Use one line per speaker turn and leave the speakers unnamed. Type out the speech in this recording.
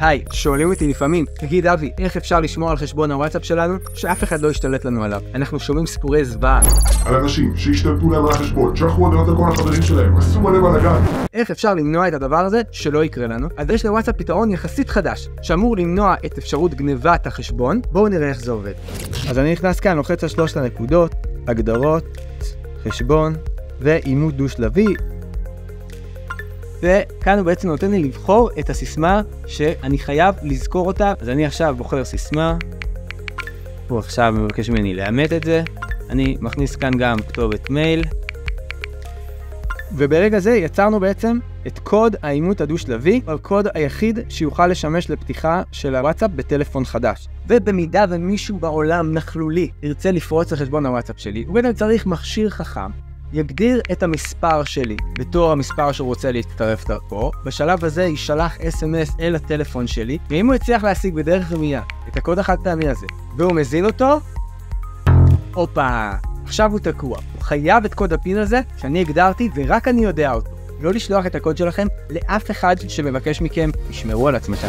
היי, שואלים אותי לפעמים, תגיד אבי, איך אפשר לשמור על חשבון הוואטסאפ שלנו שאף אחד לא ישתלט לנו עליו? אנחנו שומעים סיפורי זוועה
על אנשים שהשתלטו להם על החשבון, שלחו הודעות לכל החברים שלהם, עשו מלא בלגן.
איך אפשר למנוע את הדבר הזה שלא יקרה לנו? אז יש לוואטסאפ פתרון יחסית חדש שאמור למנוע את אפשרות גניבת החשבון. בואו נראה איך זה עובד. אז אני נכנס כאן, לוחץ על 3 הנקודות, הגדרות, חשבון ואימות דו-שלבי. וכאן הוא בעצם נותן לי לבחור את הסיסמה שאני חייב לזכור אותה. אז אני עכשיו בוחר סיסמה. הוא עכשיו מבקש ממני לאמת את זה. אני מכניס כאן גם כתובת מייל. וברגע זה יצרנו בעצם את קוד האימות הדו-שלבי, הקוד היחיד שיוכל לשמש לפתיחה של הוואטסאפ בטלפון חדש. ובמידה ומישהו בעולם נכלולי ירצה לפרוץ לחשבון הוואטסאפ שלי, הוא בעצם צריך מכשיר חכם, יגדיר את המספר שלי בתור המספר שהוא רוצה להצטרף דרכו. בשלב הזה יישלח SMS אל הטלפון שלי, ואם הוא יצליח להשיג בדרך רמייה את הקוד החד פעמי הזה והוא מזין אותו, אופה, עכשיו הוא תקוע. הוא חייב את קוד הפין הזה שאני הגדרתי ורק אני יודע אותו. לא לשלוח את הקוד שלכם לאף אחד שמבקש מכם. תשמרו על עצמכם.